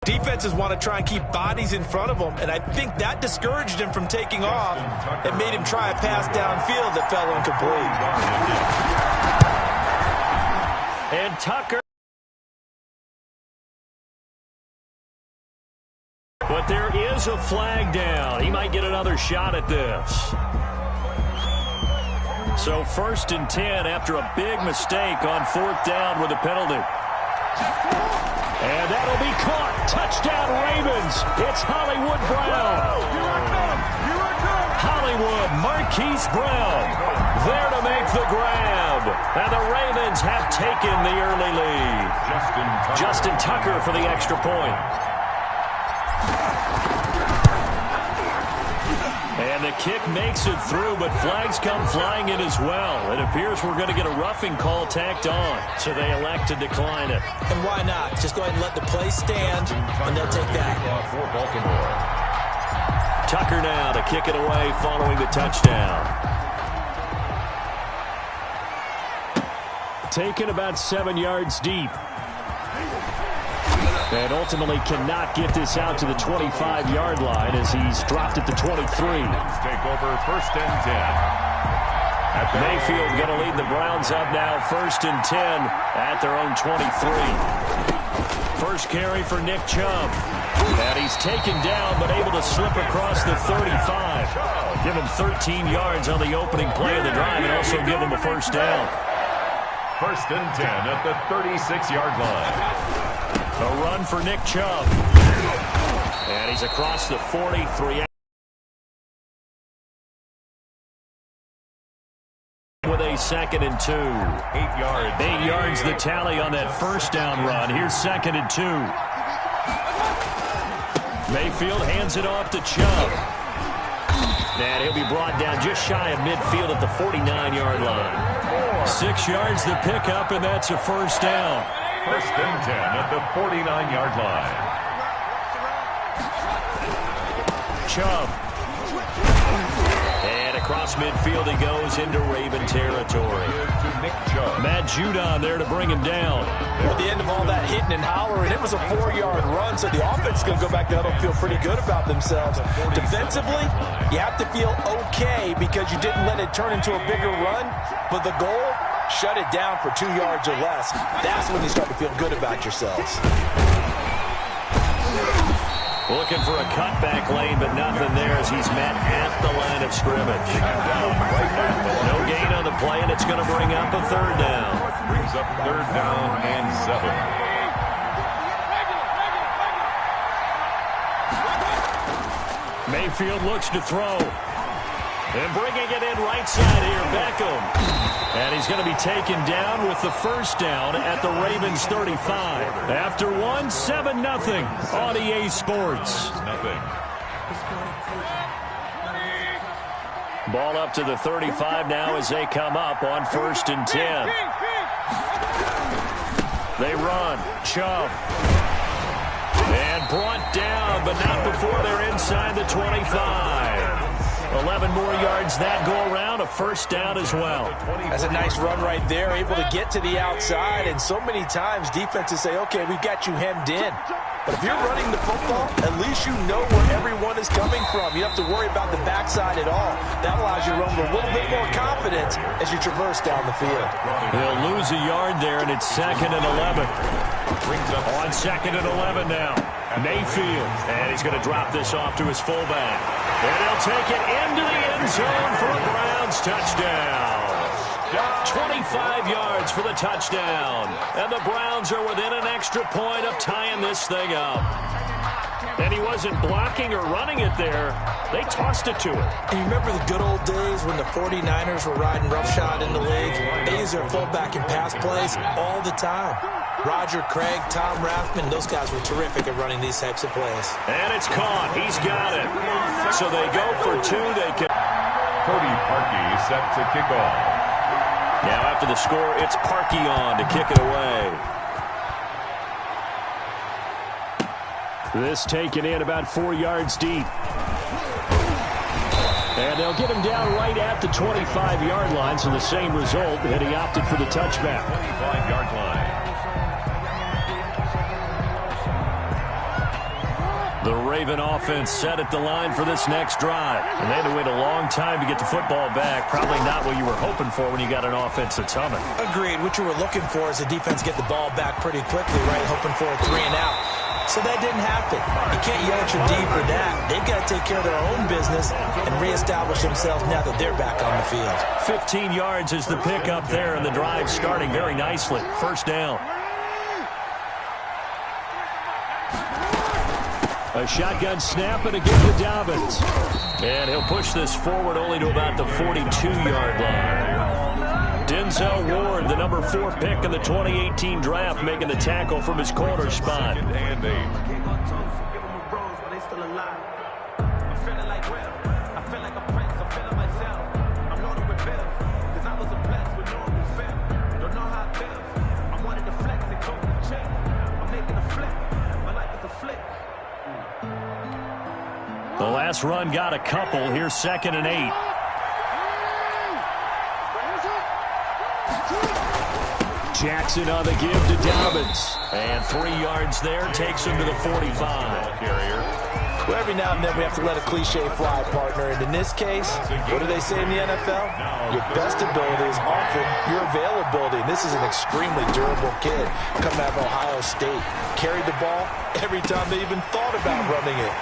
Defenses want to try and keep bodies in front of them, and I think that discouraged him from taking off and made him try a pass downfield that fell incomplete. And Tucker. But there is a flag down. He might get another shot at this. So 1st and 10 after a big mistake on 4th down with a penalty. And that'll be caught. Touchdown Ravens. It's Hollywood Brown. Hollywood Marquise Brown there to make the grab. And the Ravens have taken the early lead. Justin Tucker for the extra point. And the kick makes it through, but flags come flying in as well. It appears we're going to get a roughing call tacked on, so they elect to decline it. And why not? Just go ahead and let the play stand, and they'll take that. For Baltimore. Tucker now to kick it away following the touchdown. Taken about 7 yards deep. And ultimately cannot get this out to the 25-yard line as he's dropped at the 23. Take over 1st and 10. Mayfield going to lead the Browns up now 1st and 10 at their own 23. First carry for Nick Chubb. And he's taken down but able to slip across the 35. Give him 13 yards on the opening play of the drive and also give him a first down. 1st and 10 at the 36-yard line. A run for Nick Chubb. And he's across the 43. With a 2nd and 2. 8 yards. 8 yards the tally on that first down run. Here's 2nd and 2. Mayfield hands it off to Chubb. And he'll be brought down just shy of midfield at the 49-yard line. 6 yards the pickup, and that's a first down. 1st and 10 at the 49-yard line. Chubb. And across midfield he goes into Raven territory. Matt Judon there to bring him down. At the end of all that hitting and hollering, it was a 4-yard run, so the offense is going to go back to huddle and feel pretty good about themselves. Defensively, you have to feel okay because you didn't let it turn into a bigger run, but the goal, shut it down for 2 yards or less. That's when you start to feel good about yourselves. Looking for a cutback lane, but nothing there as he's met at the line of scrimmage. No gain on the play, and it's going to bring up a 3rd down. Brings up 3rd down and 7. Mayfield looks to throw. And bringing it in right side here, Beckham. And he's going to be taken down with the first down at the Ravens 35. After 7-0 on EA Sports. Ball up to the 35 now as they come up on 1st and 10. They run. Chubb. And brought down, but not before they're inside the 25. 11 more yards that go around, a first down as well. That's a nice run right there, able to get to the outside, and so many times defenses say, okay, we've got you hemmed in. But if you're running the football, at least you know where everyone is coming from. You don't have to worry about the backside at all. That allows you to run with a little bit more confidence as you traverse down the field. They'll lose a yard there, and it's 2nd and 11. On 2nd and 11 now. Mayfield, and he's going to drop this off to his fullback. And he'll take it into the end zone for a Browns touchdown. 25 yards for the touchdown. And the Browns are within an extra point of tying this thing up. And he wasn't blocking or running it there. They tossed it to him. And you remember the good old days when the 49ers were riding roughshod in the league? They use their fullback in pass plays all the time. Roger Craig, Tom Rathman, those guys were terrific at running these types of plays. And it's caught. He's got it. So they go for 2. They can. Cody Parkey set to kick off. Now after the score, it's Parkey on to kick it away. This taken in about 4 yards deep. And they'll get him down right at the 25-yard line, so the same result, and he opted for the touchback. 25-yard line. Raven offense set at the line for this next drive. And they had to wait a long time to get the football back. Probably not what you were hoping for when you got an offense that's humming. Agreed. What you were looking for is the defense get the ball back pretty quickly, right? Hoping for a 3 and out. So that didn't happen. You can't yell at your D for that. They've got to take care of their own business and reestablish themselves now that they're back on the field. 15 yards is the pickup there, and the drive starting very nicely. First down. A shotgun snap and a give to Dobbins. And he'll push this forward only to about the 42-yard line. Denzel Ward, the number 4 pick in the 2018 draft, making the tackle from his corner spot. The last run got a couple. Here's 2nd and 8. Jackson on the give to Dobbins. And 3 yards there takes him to the 45. Well, every now and then we have to let a cliche fly, partner. And in this case, what do they say in the NFL? Your best ability is often your availability. And this is an extremely durable kid coming out of Ohio State. Carried the ball every time they even thought about running it.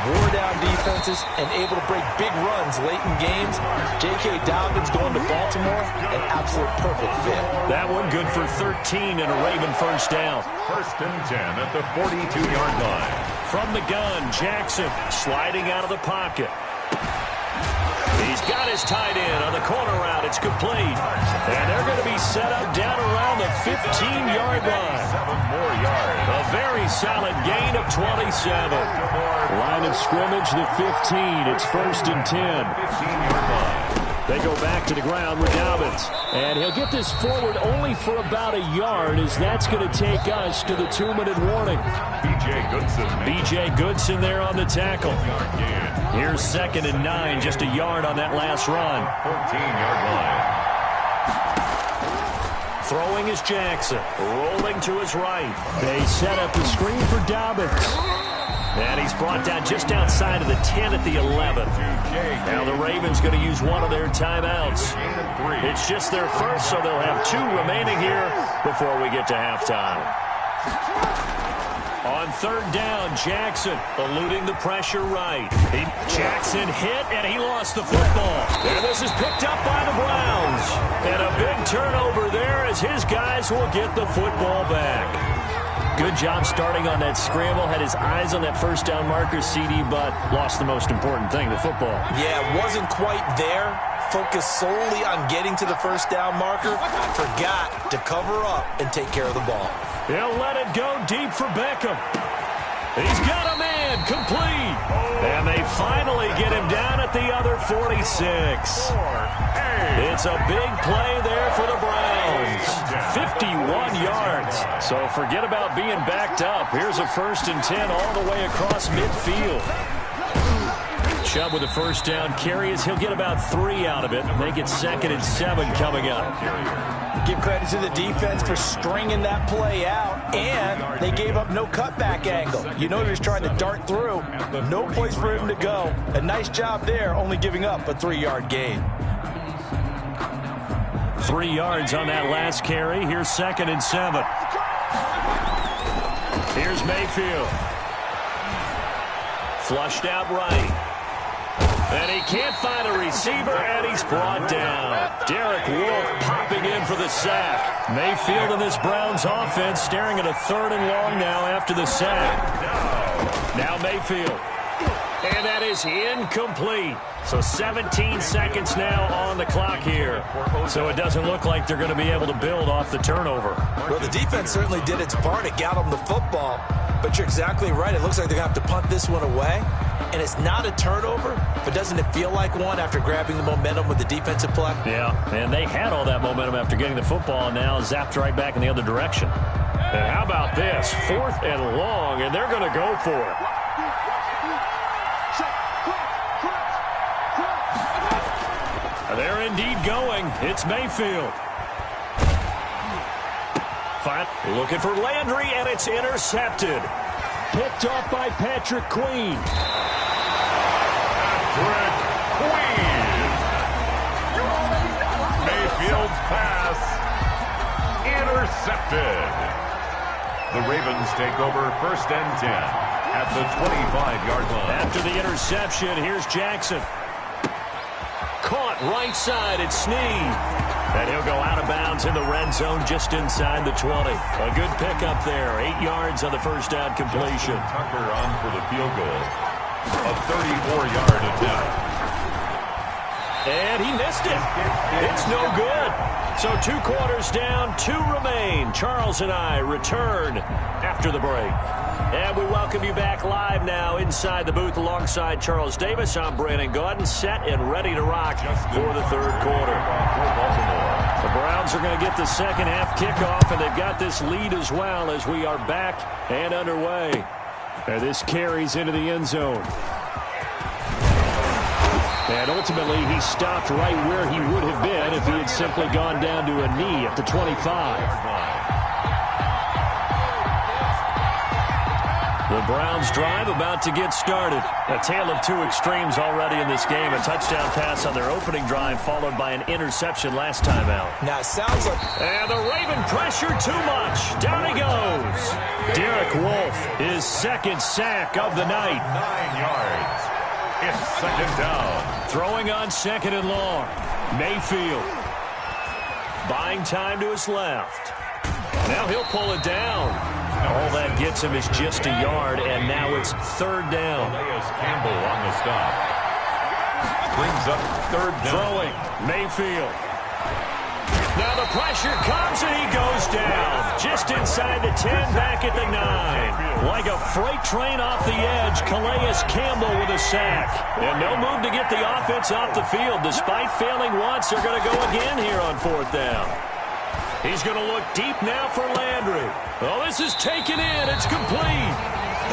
Wore down defenses and able to break big runs late in games. J.K. Dobbins going to Baltimore, an absolute perfect fit. That one good for 13 and a Raven first down. 1st and 10 at the 42-yard line. From the gun, Jackson sliding out of the pocket. He's got his tight end on the corner route. It's complete. And they're going to be set up down around the 15-yard line. 7 more yards. A very solid gain of 27. Line of scrimmage, the 15. It's 1st and 10. 15-yard line. They go back to the ground with Dobbins. And he'll get this forward only for about a yard, as that's going to take us to the 2-minute warning. B.J. Goodson there on the tackle. Here's 2nd and 9, just a yard on that last run. 14-yard line. Throwing is Jackson, rolling to his right. They set up the screen for Dobbins. And he's brought down just outside of the 10 at the 11. Now the Ravens going to use one of their timeouts. It's just their first, so they'll have 2 remaining here before we get to halftime. On 3rd down, Jackson eluding the pressure right. Jackson hit, and he lost the football. And this is picked up by the Browns. And a big turnover there as his guys will get the football back. Good job starting on that scramble. Had his eyes on that first down marker, CD, but lost the most important thing, the football. Yeah, wasn't quite there. Focused solely on getting to the first down marker. Forgot to cover up and take care of the ball. He'll let it go deep for Beckham. He's got a man, complete. And they finally get him down at the other 46. It's a big play there for the Browns. 51 yards. So forget about being backed up. Here's a 1st and 10 all the way across midfield. Chubb with a first down carry as he'll get about 3 out of it. They get 2nd and 7 coming up. Give credit to the defense for stringing that play out, and they gave up no cutback angle. You know, he was trying to dart through. No place for him to go. A nice job there, only giving up a 3-yard gain. 3 yards on that last carry. Here's 2nd and 7. Here's Mayfield. Flushed out right. And he can't find a receiver, and he's brought down. Derek Wolfe popping in for the sack. Mayfield in this Browns offense staring at a 3rd and long now after the sack. Now Mayfield. And that is incomplete. So 17 seconds now on the clock here. So it doesn't look like they're going to be able to build off the turnover. Well, the defense certainly did its part. It got them the football. But you're exactly right. It looks like they're going to have to punt this one away. And it's not a turnover, but doesn't it feel like one after grabbing the momentum with the defensive play? Yeah, and they had all that momentum after getting the football, and now zapped right back in the other direction. And how about this? 4th and long, and they're going to go for it. They're indeed going. It's Mayfield. Looking for Landry, and it's intercepted. picked off by Patrick Queen. Patrick Queen. Mayfield's pass intercepted. The Ravens take over 1st and 10 at the 25-yard line. After the interception, here's Jackson. Caught right side at Snead. And he'll go out of bounds in the red zone just inside the 20. A good pickup there. 8 yards on the first down completion. Tucker on for the field goal. A 34-yard attempt. And he missed it. It's no good. So 2 quarters down, 2 remain. Charles and I return after the break. And we welcome you back live now inside the booth alongside Charles Davis. I'm Brandon Gaudin, set and ready to rock for the third quarter. The Browns are going to get the second half kickoff, and they've got this lead as well as we are back and underway. And this carries into the end zone. And ultimately, he stopped right where he would have been if he had simply gone down to a knee at the 25. The Browns drive about to get started. A tale of 2 extremes already in this game. A touchdown pass on their opening drive followed by an interception last time out. Now it sounds like... And the Raven pressure too much. Down he goes. Derek Wolfe, his second sack of the night. 9 yards. It's 2nd down. Throwing on 2nd and long. Mayfield. Buying time to his left. Now he'll pull it down. All that gets him is just a yard, and now it's 3rd down. Campbell on the stop. Brings up 3rd down. Throwing. Mayfield. Now the pressure comes, and he goes down. Just inside the 10, back at the 9. Like a freight train off the edge, Calais Campbell with a sack. And no move to get the offense off the field. Despite failing once, they're going to go again here on 4th down. He's going to look deep now for Landry. Oh, this is taken in. It's complete.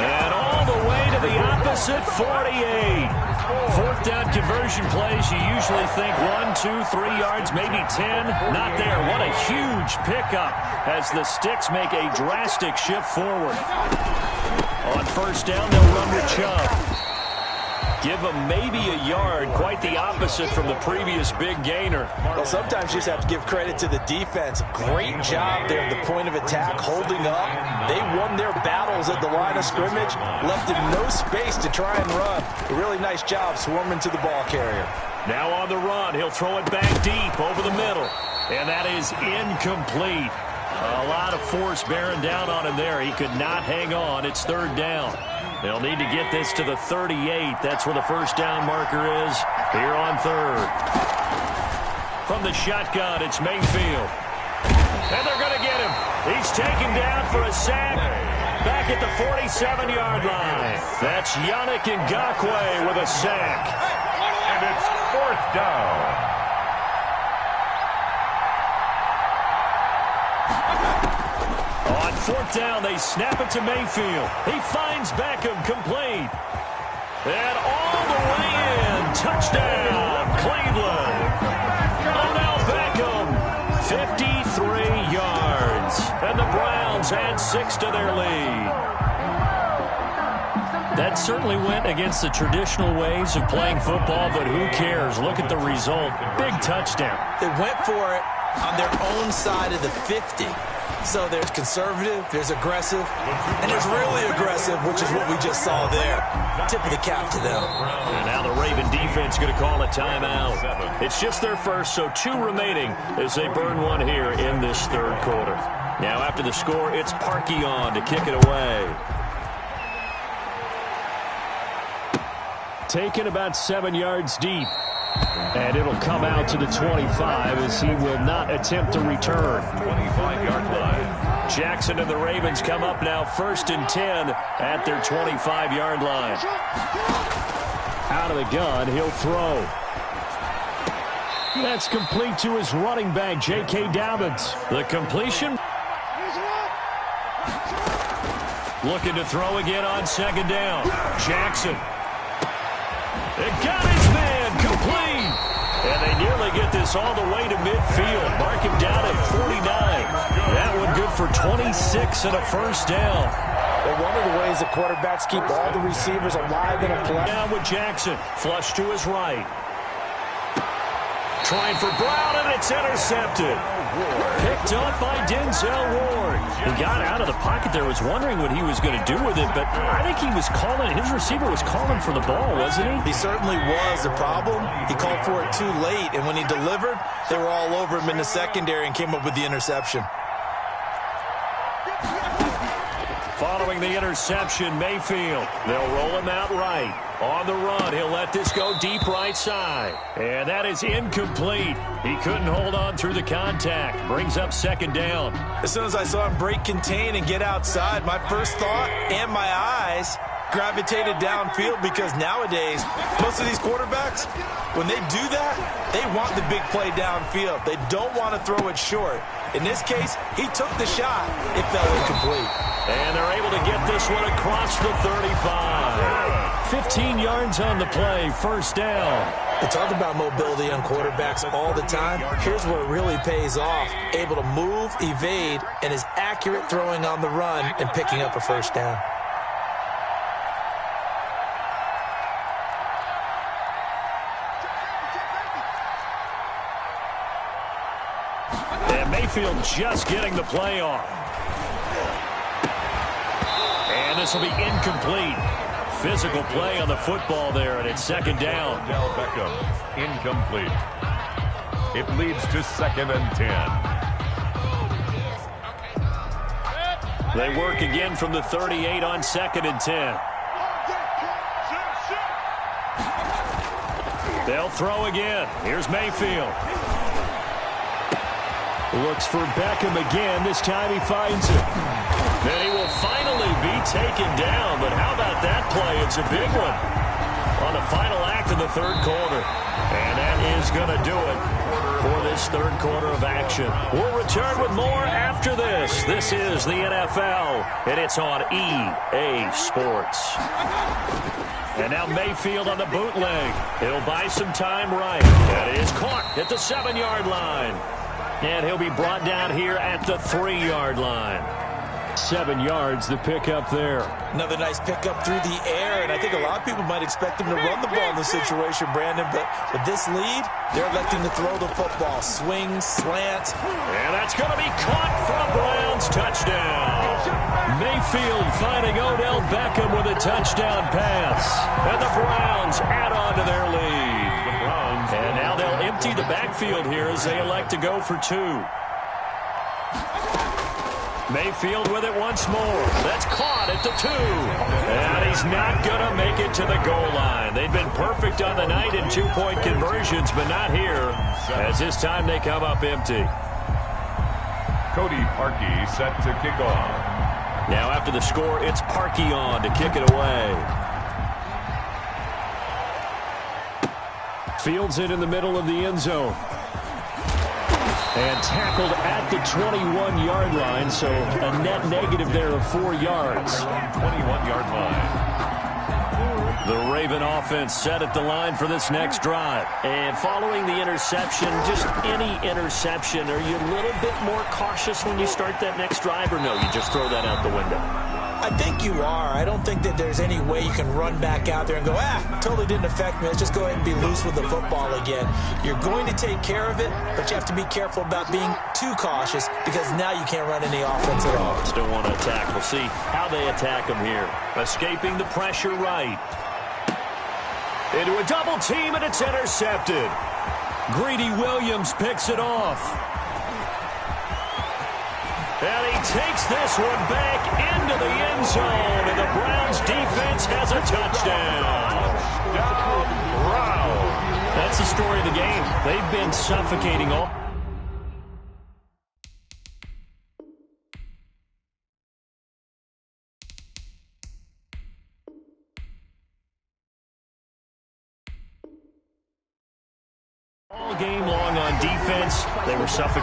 And all the way to the opposite 48. 4th down conversion plays, you usually think 1, 2, 3 yards, maybe 10. Not there. What a huge pickup as the Sticks make a drastic shift forward. On 1st down, they'll run with Chubb. Give him maybe a yard, quite the opposite from the previous big gainer. Well, sometimes you just have to give credit to the defense. Great job there at the point of attack, holding up. They won their battles at the line of scrimmage, left him no space to try and run. A really nice job swarming to the ball carrier. Now on the run, he'll throw it back deep over the middle. And that is incomplete. A lot of force bearing down on him there. He could not hang on. It's 3rd down. They'll need to get this to the 38. That's where the 1st down marker is here on 3rd. From the shotgun, it's Mayfield. And they're going to get him. He's taken down for a sack back at the 47-yard line. That's Yannick Ngakoue with a sack. And it's 4th down. On 4th down, they snap it to Mayfield. He finds Beckham complete. And all the way in. Touchdown, Cleveland. Odell Beckham, 53 yards. And the Browns add 6 to their lead. That certainly went against the traditional ways of playing football, but who cares? Look at the result. Big touchdown. They went for it on their own side of the 50. So there's conservative, there's aggressive, and there's really aggressive, which is what we just saw there. Tip of the cap to them. And now the Raven defense going to call a timeout. It's just their first, so 2 remaining as they burn one here in this 3rd quarter. Now after the score, it's Parkey on to kick it away. Taken about 7 yards deep. And it'll come out to the 25 as he will not attempt to return. 25-yard line. Jackson and the Ravens come up now 1st and 10 at their 25-yard line. Out of the gun, he'll throw. That's complete to his running back, J.K. Dobbins. The completion. Looking to throw again on 2nd down. Jackson. It got his man complete. And they nearly get this all the way to midfield. Mark him down at 49. That one good for 26 and a 1st down. Well, one of the ways the quarterbacks keep all the receivers alive in a play. Down with Jackson. Flush to his right. Trying for Brown, and it's intercepted. Picked up by Denzel Ward. He got out of the pocket there, was wondering what he was going to do with it, but I think he was calling, his receiver was calling for the ball, wasn't he? He certainly was. The problem, he called for it too late, and when he delivered, they were all over him in the secondary and came up with the interception. Following the interception, Mayfield. They'll roll him out right. On the run, he'll let this go deep right side. And that is incomplete. He couldn't hold on through the contact. Brings up second down. As soon as I saw him break contain and get outside, my first thought and my eyes gravitated downfield, because nowadays, most of these quarterbacks, when they do that, they want the big play downfield. They don't want to throw it short. In this case, he took the shot. It fell incomplete. And they're able to get this one across the 35. 15 yards on the play, first down. They talk about mobility on quarterbacks all the time. Here's where it really pays off. Able to move, evade, and is accurate throwing on the run and picking up a first down. And Mayfield just getting the play off. And this will be incomplete. Physical play on the football there, and it's second down. Odell Beckham, incomplete. It leads to 2nd and 10. They work again from the 38 on 2nd and 10. They'll throw again. Here's Mayfield. Looks for Beckham again. This time he finds it. Then he will finally be taken down. But how about that play? It's a big one on the final act of the third quarter. And that is going to do it for this third quarter of action. We'll return with more after this. This is the NFL, and it's on EA Sports. And now Mayfield on the bootleg. He'll buy some time right. That is caught at the 7-yard line. And he'll be brought down here at the 3-yard line. 7 yards, the pickup there. Another nice pickup through the air, and I think a lot of people might expect him to run the ball in this situation, Brandon, but with this lead, they're electing to throw the football. Swing, slant. And that's going to be caught for a Browns touchdown. Mayfield finding Odell Beckham with a touchdown pass. And the Browns add on to their lead. And now they'll empty the backfield here as they elect to go for 2. Mayfield with it once more. That's caught at the 2. And he's not going to make it to the goal line. They've been perfect on the night in 2-point conversions, but not here, as this time they come up empty. Cody Parkey set to kick off. Now after the score, it's Parkey on to kick it away. Fields it in the middle of the end zone. And tackled at the 21-yard line, so a net negative there of 4 yards. 21-yard line. The Raven offense set at the line for this next drive. And following the interception, just any interception, are you a little bit more cautious when you start that next drive, or no, you just throw that out the window? I think you are. I don't think that there's any way you can run back out there and go, totally didn't affect me. Let's just go ahead and be loose with the football again. You're going to take care of it, but you have to be careful about being too cautious, because now you can't run any offense at all. Still want to attack. We'll see how they attack him here. Escaping the pressure right. Into a double team, and it's intercepted. Greedy Williams picks it off. And he takes this one back into the end zone, and the Browns defense has a touchdown. That's the story of the game. They've been suffocating all. All game long on defense, they were suffocating.